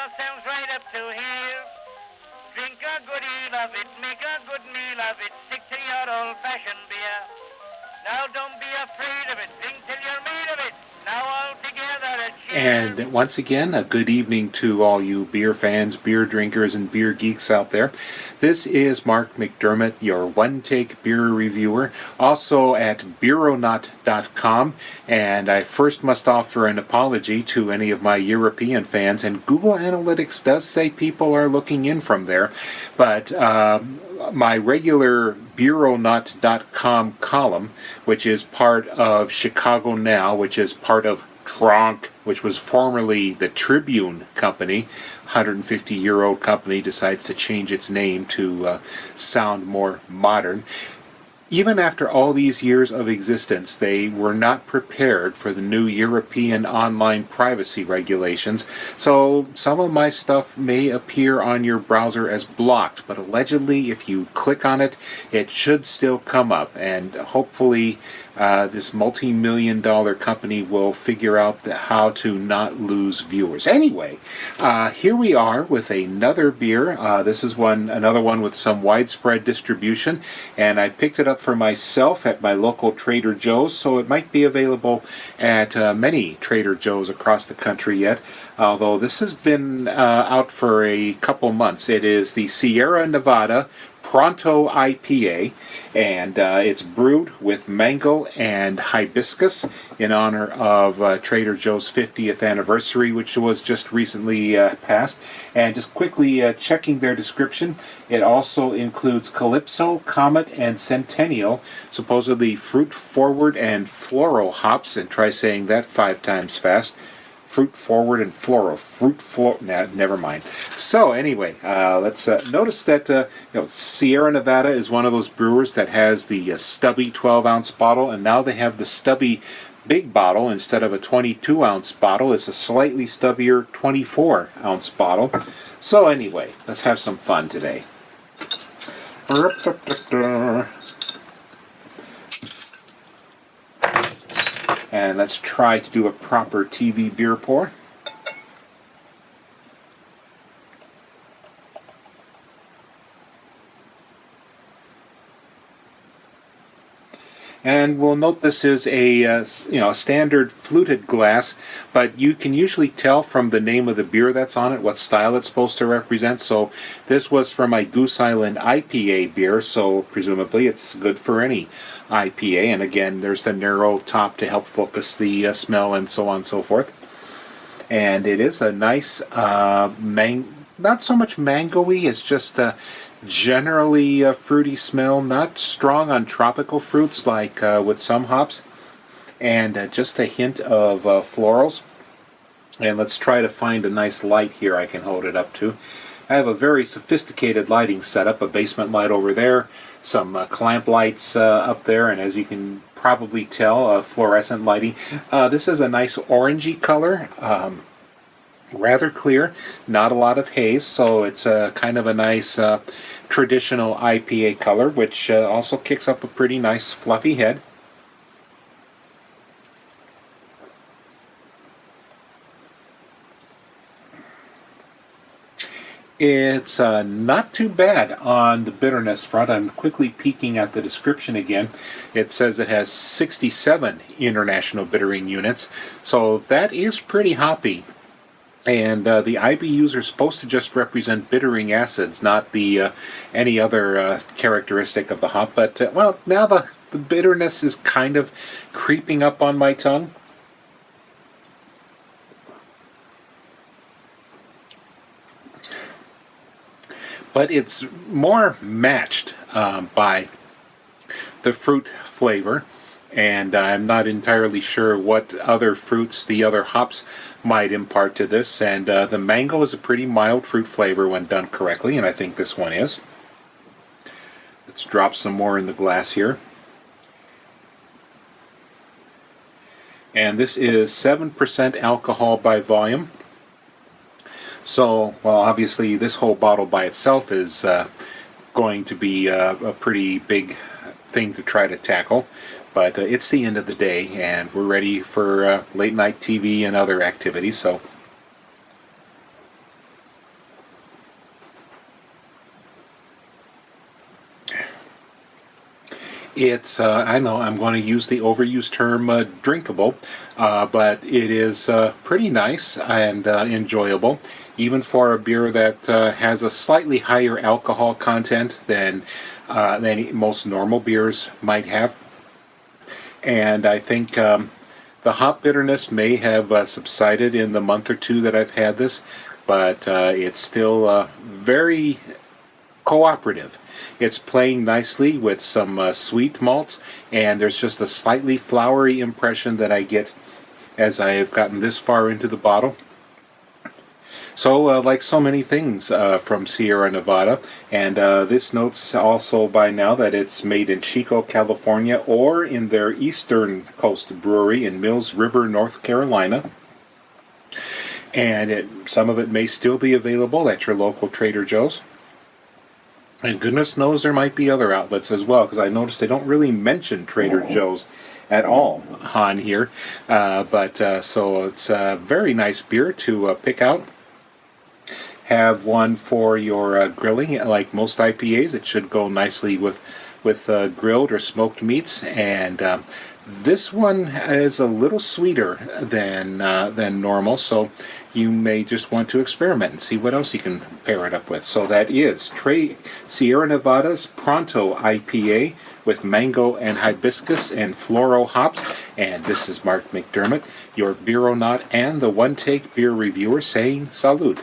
yourselves right up to here. Drink a good deal of it, make a good meal of it, stick to your old-fashioned beer. Now don't be afraid of it, drink till you're made of it. Now all together a cheer. And once again, a good evening to all you beer fans, beer drinkers, and beer geeks out there. This is Mark McDermott, your one-take beer reviewer, also at beeronaut.com. And I first must offer an apology to any of my European fans, and Google Analytics does say people are looking in from there, but my regular beeronaut.com column, which is part of Chicago Now, which is part of Tronk, which was formerly the Tribune company, 150-year-old company, decides to change its name to sound more modern. Even after all these years of existence, they were not prepared for the new European online privacy regulations, so some of my stuff may appear on your browser as blocked, but allegedly if you click on it, it should still come up, and hopefully this multi-million-dollar company will figure out how to not lose viewers. Anyway, here we are with another beer. This is another one with some widespread distribution, and I picked it up for myself at my local Trader Joe's, so it might be available at many Trader Joe's across the country yet, although this has been out for a couple months. It is the Sierra Nevada Pronto IPA, and it's brewed with mango and hibiscus in honor of Trader Joe's 50th anniversary, which was just recently passed. And just quickly checking their description, it also includes Calypso, Comet, and Centennial, supposedly fruit-forward and floral hops, and try saying that 5 times fast. Fruit forward and floral. Never mind. So anyway, let's notice that Sierra Nevada is one of those brewers that has the stubby 12-ounce bottle, and now they have the stubby big bottle. Instead of a 22-ounce bottle, it's a slightly stubbier 24-ounce bottle. So anyway, let's have some fun today. And let's try to do a proper TV beer pour. And we'll note this is a standard fluted glass, but you can usually tell from the name of the beer that's on it what style it's supposed to represent. So this was for my Goose Island IPA beer, so presumably it's good for any IPA. And again, there's the narrow top to help focus the smell and so on and so forth. And it is a nice not so much mango-y, it's just generally a fruity smell, not strong on tropical fruits like with some hops, and just a hint of florals. And let's try to find a nice light here I can hold it up to. I have a very sophisticated lighting setup, a basement light over there, some clamp lights up there, and as you can probably tell, fluorescent lighting. This is a nice orangey color. Rather clear, not a lot of haze, so it's kind of a nice traditional IPA color, which also kicks up a pretty nice fluffy head. It's not too bad on the bitterness front. I'm quickly peeking at the description again. It says it has 67 international bittering units, so that is pretty hoppy. And the IBUs are supposed to just represent bittering acids, not the any other characteristic of the hop. But, well, now the bitterness is kind of creeping up on my tongue. But it's more matched by the fruit flavor. And I'm not entirely sure what other fruits the other hops might impart to this. And the mango is a pretty mild fruit flavor when done correctly, and I think this one is. Let's drop some more in the glass here. And this is 7% alcohol by volume. So, well, obviously this whole bottle by itself is going to be a pretty big thing to try to tackle. But it's the end of the day, and we're ready for late night TV and other activities. So It's, I know I'm going to use the overused term drinkable, but it is pretty nice and enjoyable, even for a beer that has a slightly higher alcohol content than most normal beers might have. And I think the hop bitterness may have subsided in the month or two that I've had this, but it's still very cooperative. It's playing nicely with some sweet malts, and there's just a slightly flowery impression that I get as I have gotten this far into the bottle. So, like so many things from Sierra Nevada, and this notes also by now that it's made in Chico, California, or in their Eastern Coast brewery in Mills River, North Carolina. And some of it may still be available at your local Trader Joe's. And goodness knows there might be other outlets as well, because I noticed they don't really mention Trader Joe's at all on here. So it's a very nice beer to pick out. Have one for your grilling. Like most IPAs, it should go nicely with grilled or smoked meats. And this one is a little sweeter than normal, so you may just want to experiment and see what else you can pair it up with. So that is Sierra Nevada's Pronto IPA with mango and hibiscus and floro hops. And this is Mark McDermott, your Beeronaut and the One Take Beer Reviewer, saying salud.